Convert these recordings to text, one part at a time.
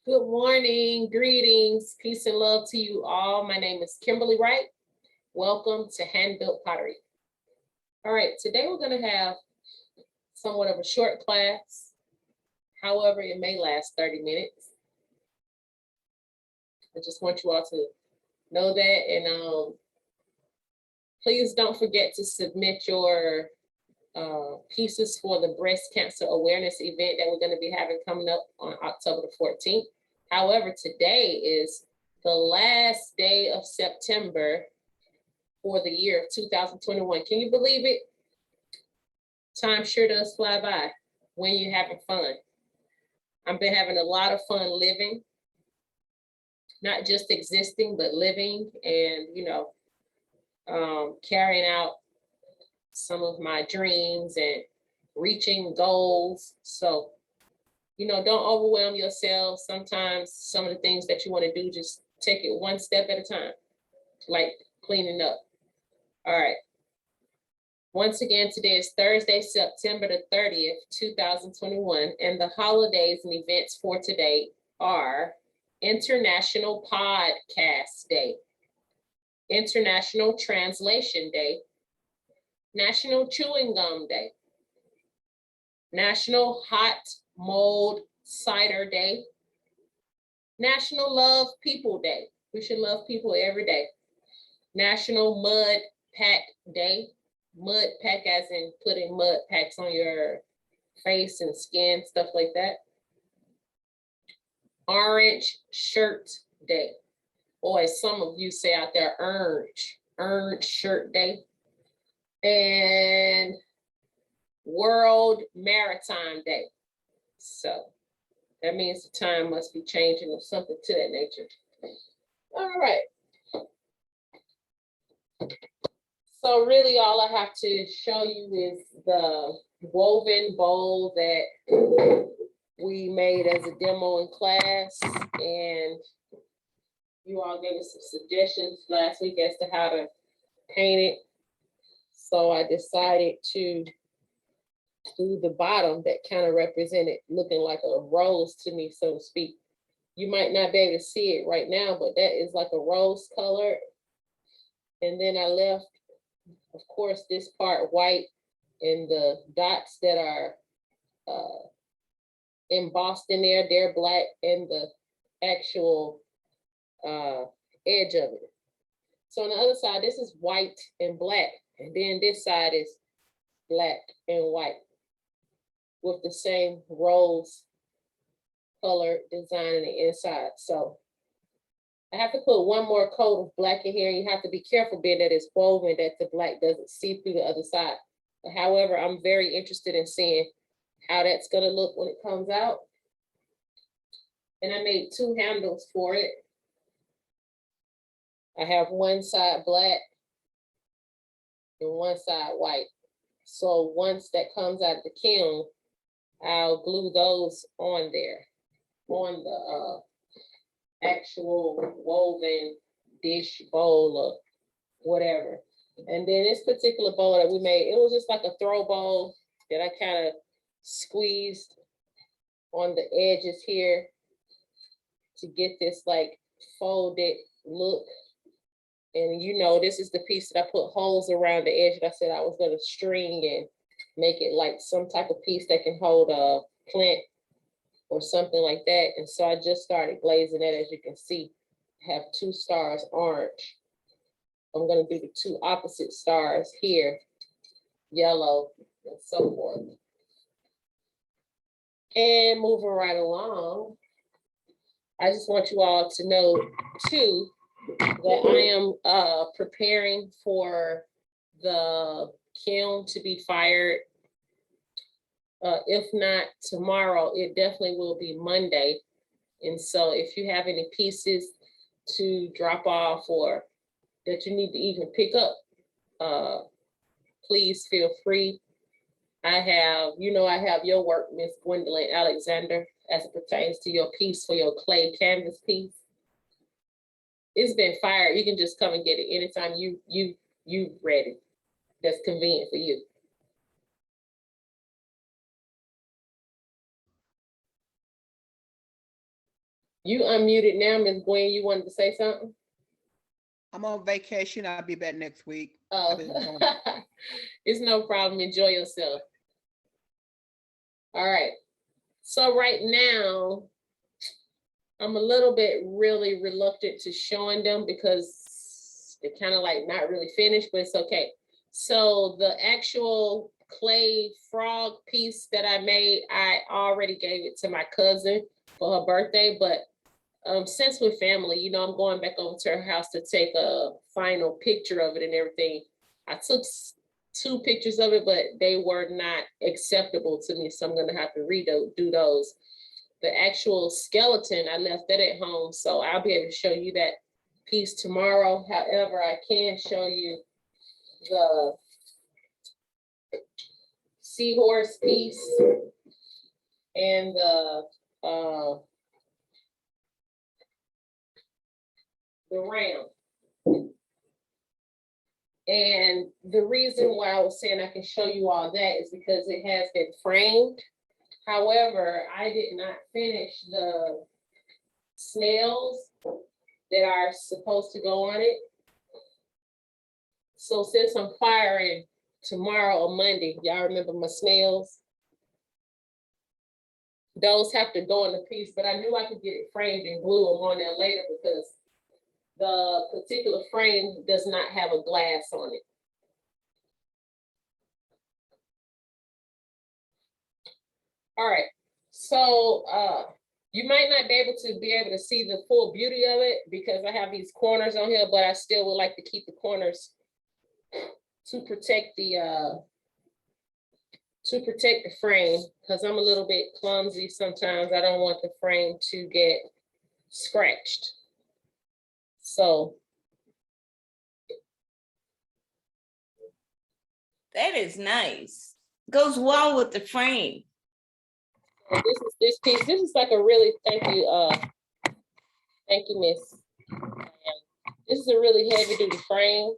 Good morning, greetings, peace and love to you all. My name is Kimberlie Wright. Welcome to Hand-Built Pottery. All right, today we're going to have somewhat of a short class. However, it may last 30 minutes. I just want you all to know that. And please don't forget to submit your pieces for the breast cancer awareness event that we're going to be having coming up on October the 14th. However, today is the last day of September for the year of 2021. Can you believe it? Time sure does fly by when you're having fun. I've been having a lot of fun living, not just existing, but living and, carrying out some of my dreams and reaching goals. So, don't overwhelm yourself. Sometimes some of the things that you want to do, just take it one step at a time, like cleaning up. All right. Once again, today is Thursday, September the 30th, 2021, and the holidays and events for today are International Podcast Day, International Translation Day, National Chewing Gum Day, National Hot Mold Cider Day, National Love People Day. We should love people every day. National Mud Pack Day. Mud pack as in putting mud packs on your face and skin, stuff like that. Orange Shirt Day. Or as some of you say out there, Orange Shirt Day. And World Maritime Day. So that means the time must be changing or something to that nature. All right. So really all I have to show you is the woven bowl that we made as a demo in class. And you all gave us some suggestions last week as to how to paint it. So I decided to do the bottom that kind of represented looking like a rose to me, so to speak. You might not be able to see it right now, but that is like a rose color. And then I left, of course, this part white, and the dots that are embossed in there, they're black, and the actual edge of it. So on the other side, this is white and black, and then this side is black and white with the same rose color design in the inside. So I have to put one more coat of black in here. You have to be careful being that it's woven, that the black doesn't see through the other side. But however, I'm very interested in seeing how that's gonna look when it comes out. And I made two handles for it. I have one side black and one side white. So once that comes out of the kiln, I'll glue those on there, on the actual woven dish bowl or whatever. And then this particular bowl that we made, it was just like a throw bowl that I kind of squeezed on the edges here to get this like folded look. And this is the piece that I put holes around the edge that I said I was going to string and make it like some type of piece that can hold a plant or something like that. And so I just started glazing that. As you can see, I have two stars orange. I'm going to do the two opposite stars here, yellow, and so forth. And moving right along, I just want you all to know too that I am preparing for the kiln to be fired. If not tomorrow, it definitely will be Monday. And so if you have any pieces to drop off or that you need to even pick up, please feel free. I have your work, Miss Gwendolyn Alexander, as it pertains to your piece for your clay canvas piece. It's been fired. You can just come and get it anytime you ready. That's convenient for you. You unmuted now, Ms. Gwen. You wanted to say something? I'm on vacation. I'll be back next week. Oh, it's no problem. Enjoy yourself. All right. So right now, I'm a little bit really reluctant to showing them because they're kind of like not really finished, but it's okay. So the actual clay frog piece that I made, I already gave it to my cousin for her birthday, but since we're family, you know, I'm going back over to her house to take a final picture of it and everything. I took 2 pictures of it, but they were not acceptable to me, so I'm gonna have to do those. The actual skeleton, I left that at home, so I'll be able to show you that piece tomorrow. However, I can show you the seahorse piece and the ram. And the reason why I was saying I can show you all that is because it has been framed. However, I did not finish the snails that are supposed to go on it. So since I'm firing tomorrow or Monday, y'all remember my snails? Those have to go in the piece, but I knew I could get it framed and glue them on there later because the particular frame does not have a glass on it. All right, so you might not be able to see the full beauty of it because I have these corners on here, but I still would like to keep the corners to protect the frame because I'm a little bit clumsy sometimes. I don't want the frame to get scratched. So that is nice. Goes well with the frame. this is this piece. This is like a really thank you, Miss. This is a really heavy duty frame.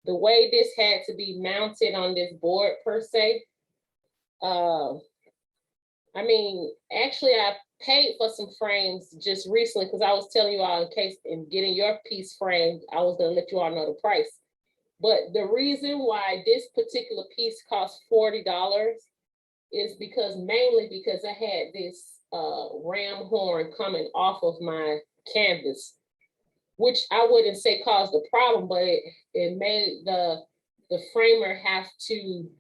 The way this had to be mounted on this board per se. I mean, actually I paid for some frames just recently because I was telling you all in case in getting your piece framed, I was gonna let you all know the price. But the reason why this particular piece cost $40 is mainly because I had this ram horn coming off of my canvas, which I wouldn't say caused the problem, but it made the framer have to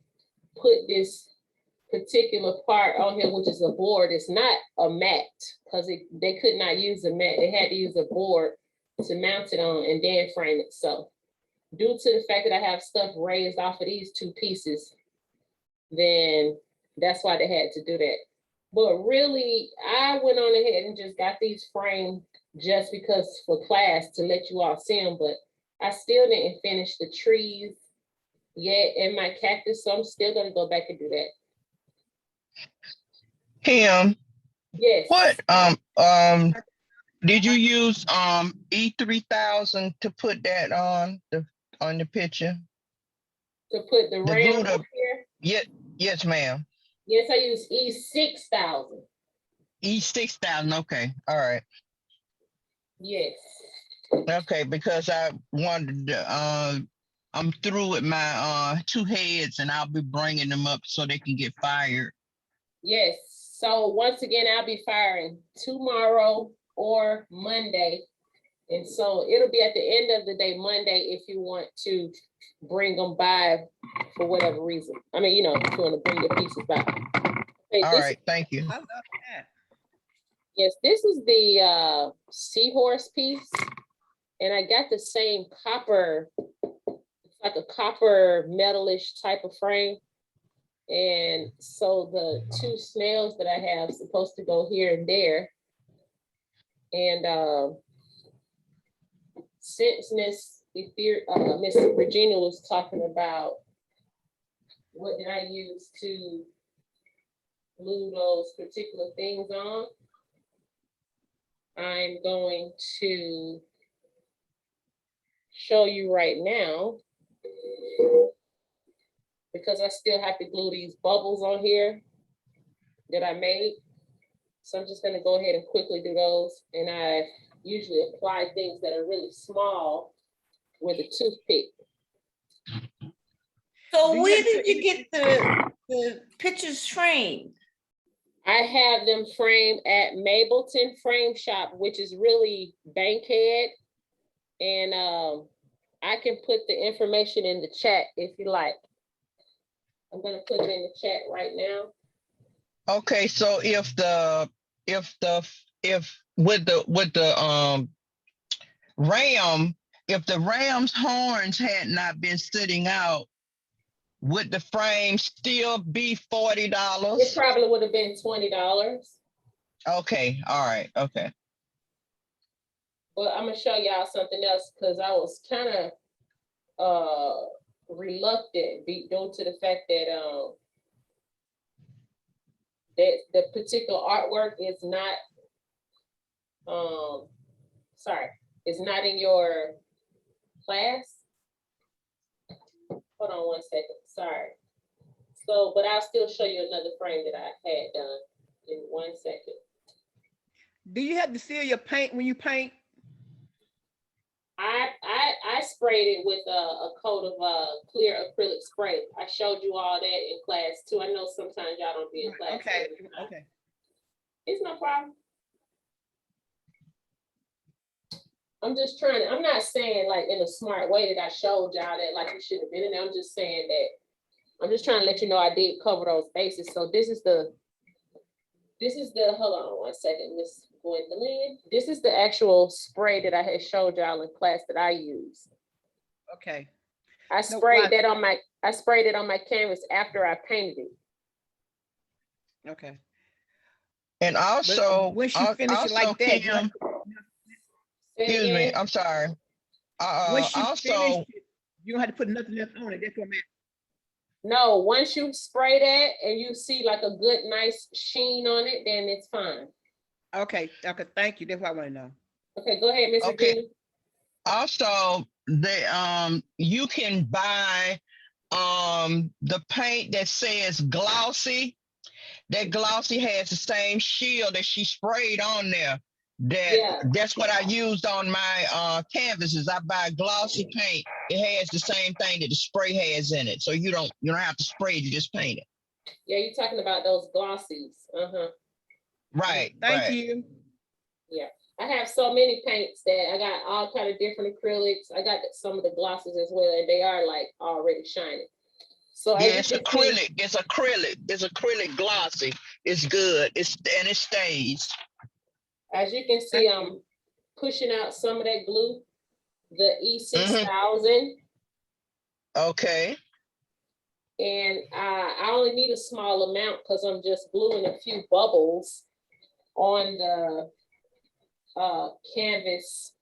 put this particular part on here, which is a board. It's not a mat because they could not use a mat. They had to use a board to mount it on and then frame it. So due to the fact that I have stuff raised off of these 2 pieces, then that's why they had to do that. But really, I went on ahead and just got these framed just because for class to let you all see them, but I still didn't finish the trees yet and my cactus, so I'm still gonna go back and do that. Kim, Yes. what did you use E3000 to put that on the picture? To put the ram up here? Yes, ma'am. Yes, I use E6000. E6000, okay, all right. Yes. Okay, because I wanted to, I'm through with my 2 heads and I'll be bringing them up so they can get fired. Yes, so once again, I'll be firing tomorrow or Monday. And so it'll be at the end of the day, Monday, if you want to bring them by for whatever reason. I mean, you know, if you want to bring your pieces by. Okay, all right, thank you. I love that. Yes, this is the seahorse piece. And I got the same copper, it's like a copper metalish type of frame. And so the 2 snails that I have supposed to go here and there. And since Miss Regina was talking about what did I use to glue those particular things on, I'm going to show you right now because I still have to glue these bubbles on here that I made. So I'm just gonna go ahead and quickly do those. And I usually apply things that are really small with a toothpick. So Do you where have did to- you get the pictures framed? I have them framed at Mableton Frame Shop, which is really Bankhead. And I can put the information in the chat if you like. I'm gonna put it in the chat right now. Okay, so if with the ram, if the ram's horns had not been sitting out, would the frame still be It $40? probably would have been $20. Okay, all right, okay. But I'm gonna show y'all something else because I was kind of reluctant due to the fact that that the particular artwork is not is not in your class. Hold on one second, sorry. So, but I'll still show you another frame that I had done in 1 second. Do you have to seal your paint when you paint? I sprayed it with a coat of clear acrylic spray. I showed you all that in class too. I know sometimes y'all don't be in class. Okay, every time. okay. It's no problem. I'm just trying to, I'm not saying like in a smart way that I showed y'all that like you should have been in there. I'm just saying that I'm just trying to let you know I did cover those bases. So this is the, hold on one second, Miss Gwendolyn. This is the actual spray that I had showed y'all in class that I used. Okay. I sprayed that on my, I sprayed it on my canvas after I painted it. Okay. And But also, once you finish it also, like that, Kim, Say it excuse me, again. I'm sorry. once you Also, finish it, you don't have to put nothing else on it. That's what I'm asking. No, once you spray that and you see like a good, nice sheen on it, then it's fine. Okay, okay, thank you. That's what I want to know. Okay, go ahead, Miss Okay. Regina. also, you can buy the paint that says glossy. That glossy has the same shield that she sprayed on there. Yeah. That's what I used on my canvases. I buy glossy paint. It has the same thing that the spray has in it. So you don't have to spray it, you just paint it. Yeah, you're talking about those glossies. Right. Thank right. you. Yeah. I have so many paints that I got all kind of different acrylics. I got some of the glosses as well, and they are like already shiny. So Yeah, as it's you can see, acrylic. It's acrylic. It's acrylic glossy. It's good. And it stays. as you can see, I'm pushing out some of that glue, the E6000. Okay. And I only need a small amount because I'm just gluing a few bubbles on the canvas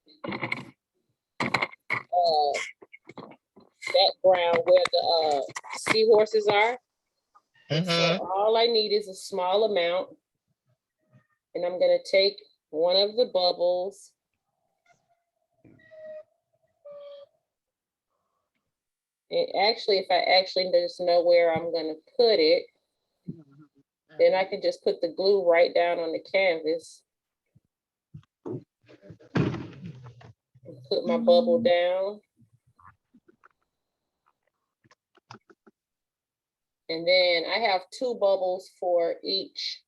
background where the seahorses are. And so all I need is a small amount. And I'm gonna take one of the bubbles. And actually, if I actually just know where I'm gonna put it, then I can just put the glue right down on the canvas. Put my bubble down. And then I have 2 bubbles for each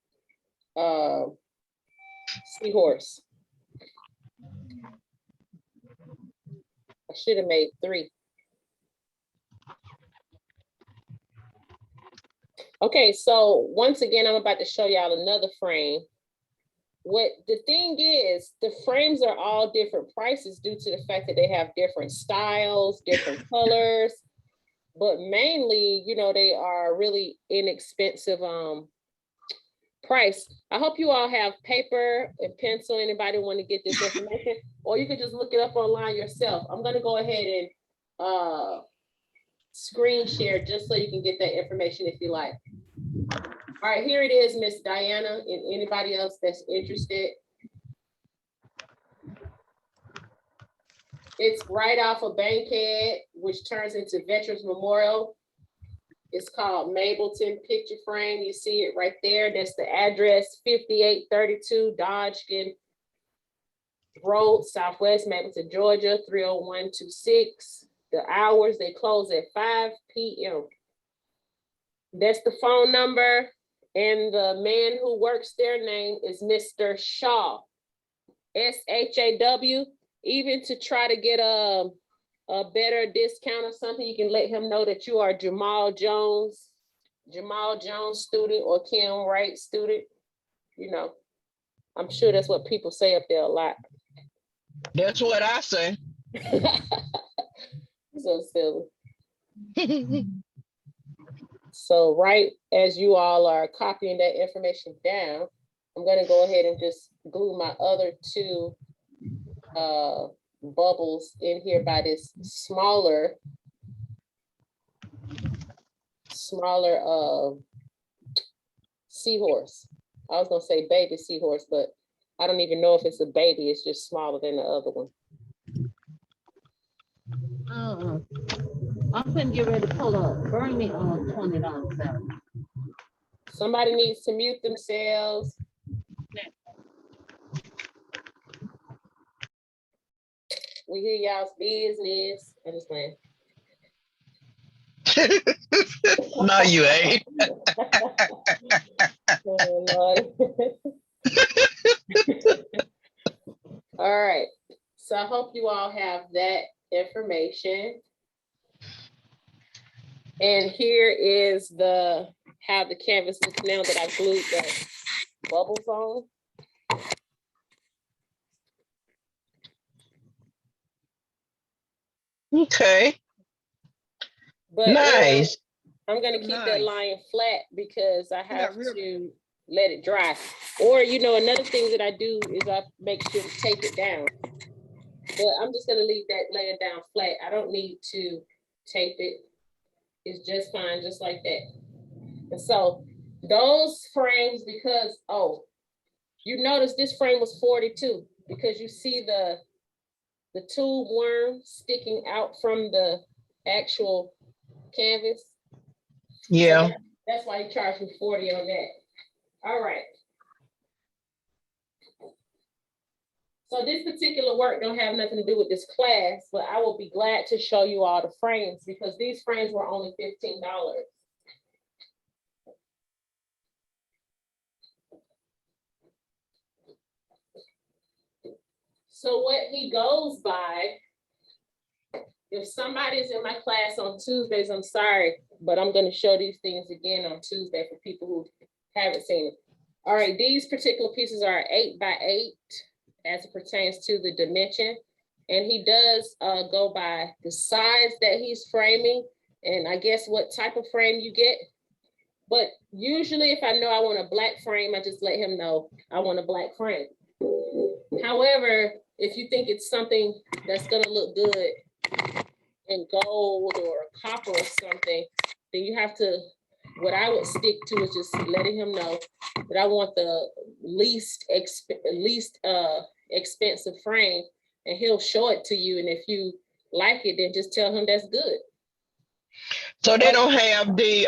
seahorse. I should have made 3. Okay, so once again, I'm about to show y'all another frame. What the thing is, the frames are all different prices due to the fact that they have different styles, different colors, but mainly, you know, they are really inexpensive price. I hope you all have paper and pencil. Anybody want to get this information? Or you can just look it up online yourself. I'm gonna go ahead and screen share just so you can get that information if you like. All right, here it is, Miss Diana, and anybody else that's interested. It's right off of Bankhead, which turns into Veterans Memorial. It's called Mableton Picture Frame. You see it right there. That's the address, 5832 Dodgen Road, Southwest Mableton, Georgia, 30126. The hours, they close at 5 p.m. That's the phone number. And the man who works their name is Mr. Shaw, S-H-A-W. Even to try to get a better discount or something, you can let him know that you are Jamal Jones student or Kim Wright student. You know, I'm sure that's what people say up there a lot. That's what I say. So silly. So right as you all are copying that information down, I'm gonna go ahead and just glue my other two bubbles in here by this smaller seahorse. I was gonna say baby seahorse, but I don't even know if it's a baby. It's just smaller than the other one. I'm finna get ready to pull up. Bring me on $20 salary. Somebody needs to mute themselves. We hear y'all's business. I just playing. No, you ain't. Oh, Lord. All right. So I hope you all have that information. And here is how the canvas looks now that I've glued the bubbles on. Okay. But nice. I'm gonna keep that Nice. line flat because I have real- to let it dry. Or, another thing that I do is I make sure to tape it down. But I'm just gonna leave that laying down flat. I don't need to tape it. It's just fine, just like that. And so those frames, because, you notice this frame was 42 because you see the tube worm sticking out from the actual canvas. Yeah. So that's why he charged me 40 on that. All right. So this particular work don't have nothing to do with this class, but I will be glad to show you all the frames because these frames were only $15. So what he goes by, if somebody's in my class on Tuesdays, I'm sorry, but I'm going to show these things again on Tuesday for people who haven't seen it. All right, these particular pieces are 8 by 8 as it pertains to the dimension. And he does go by the size that he's framing and I guess what type of frame you get. But usually if I know I want a black frame, I just let him know I want a black frame. However, if you think it's something that's gonna look good in gold or copper or something, then you have to, what I would stick to is just letting him know that I want the least expensive frame, and he'll show it to you. And if you like it, then just tell him that's good. So they don't have they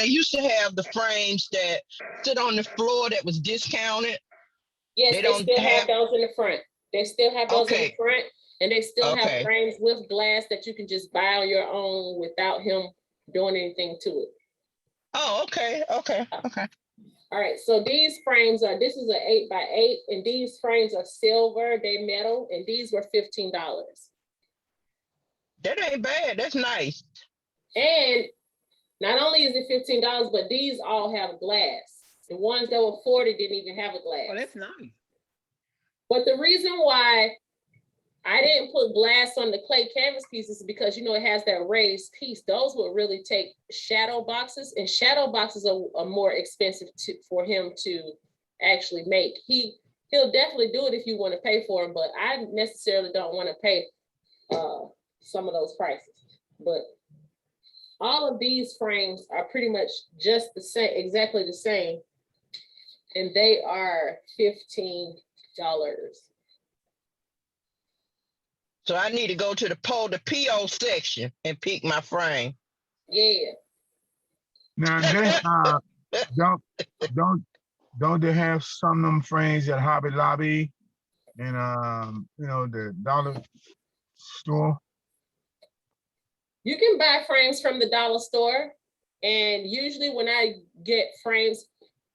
used to have the frames that sit on the floor that was discounted. Yes, they still have those in the front. They still have those in the front, and they still have frames with glass that you can just buy on your own without him doing anything to it. Oh, okay. All right, so these frames this is an 8 by 8, and these frames are silver, they metal, and these were $15. That ain't bad. That's nice. And not only is it $15, but these all have glass. The ones that were 40 didn't even have a glass. Oh, that's nice. But the reason why I didn't put glass on the clay canvas pieces is because, it has that raised piece. Those would really take shadow boxes, and shadow boxes are more expensive for him to actually make. He'll definitely do it if you want to pay for them, but I necessarily don't want to pay some of those prices. But all of these frames are pretty much just the same, exactly the same, and they are $15. So I need to go to the PO section and pick my frame. Yeah. Now don't don't they have some of them frames at Hobby Lobby and the dollar store? You can buy frames from the dollar store. And usually when I get frames,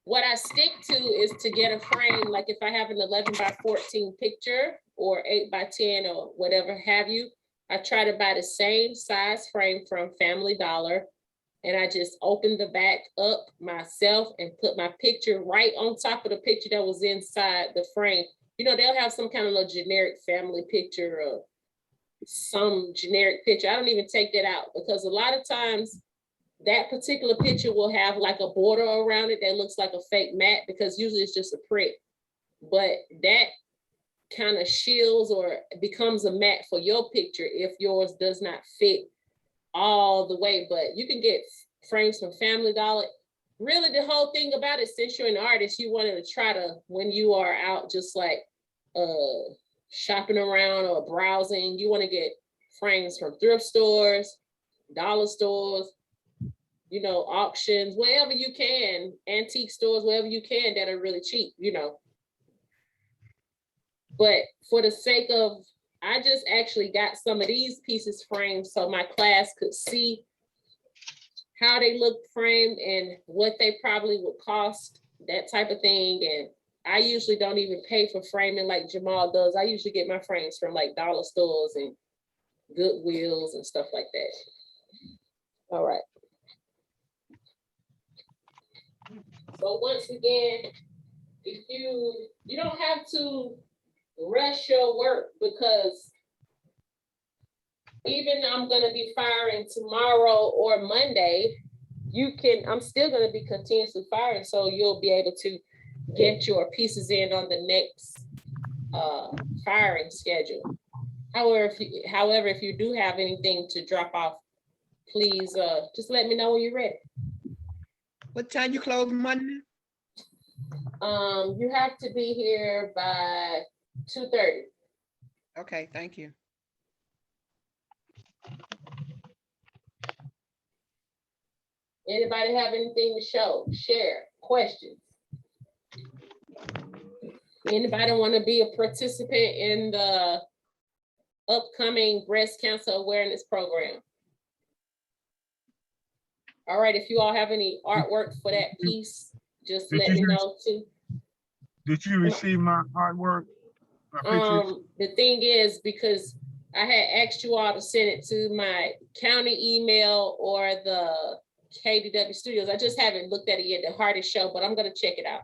what I stick to is to get a frame, like if I have an 11x14 picture or 8x10 or whatever have you, I try to buy the same size frame from Family Dollar. And I just open the back up myself and put my picture right on top of the picture that was inside the frame. You know, they'll have some kind of little generic family picture or some generic picture. I don't even take that out because a lot of times that particular picture will have like a border around it that looks like a fake mat because usually it's just a print. But that kind of shields or becomes a mat for your picture if yours does not fit all the way. But you can get frames from Family Dollar. Really, the whole thing about it, since you're an artist, you wanted to try to, when you are out just like shopping around or browsing, you want to get frames from thrift stores, dollar stores, you know, auctions, wherever you can, antique stores, wherever you can that are really cheap, you know. But for the sake of, I just actually got some of these pieces framed so my class could see how they look framed and what they probably would cost, that type of thing. And I usually don't even pay for framing like Jamal does. I usually get my frames from like dollar stores and Goodwills and stuff like that. All right. So once again, if you don't have to rush your work because even I'm gonna be firing tomorrow or Monday, I'm still gonna be continuously firing, so you'll be able to get your pieces in on the next firing schedule. However, if you do have anything to drop off, please just let me know when you're ready. What time you close Monday? You have to be here by 2:30. Okay, thank you. Anybody have anything to share, questions? Anybody want to be a participant in the upcoming breast cancer awareness program? All right, if you all have any artwork for that piece, just let me know too. Did you receive my artwork? My pictures? The thing is, because I had asked you all to send it to my county email or the KDW Studios. I just haven't looked at it yet, the hardest show, but I'm gonna check it out.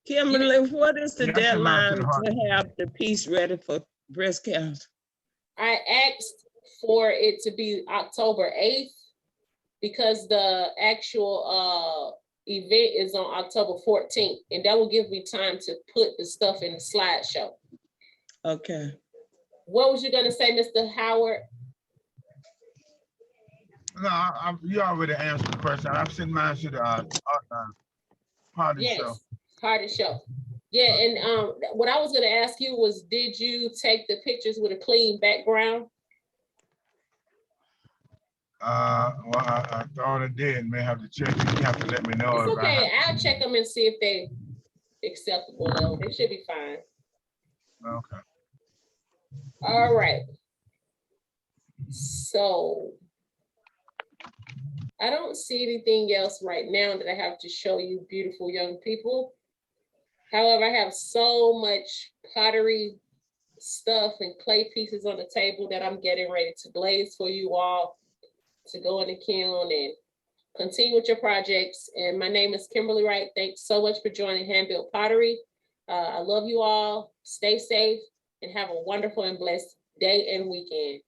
Kimberlie, what is the Yeah, I sent mine to deadline the Hart. to have the piece ready for breast cancer? I asked for it to be October 8th because the actual event is on October 14th, and that will give me time to put the stuff in the slideshow. Okay. What was you gonna say, Mr. Howard? No, you already answered the question. I've sent mine to the party show. Yes, hardest show. Yeah, and what I was gonna ask you was, did you take the pictures with a clean background? Well, I thought I did. May have to check. You have to let me know. It's if I okay, have- I'll check them and see if they acceptable though. They should be fine. Okay. All right. So I don't see anything else right now that I have to show you, beautiful young people. However, I have so much pottery stuff and clay pieces on the table that I'm getting ready to glaze for you all to go in the kiln and continue with your projects. And my name is Kimberlie Wright. Thanks so much for joining Hand-Built Pottery. I love you all. Stay safe and have a wonderful and blessed day and weekend.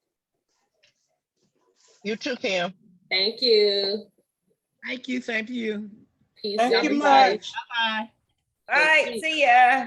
You too, Kim. Thank you. Thank you, same to you. Peace. Thank Y'all you be much. safe. All right, see ya.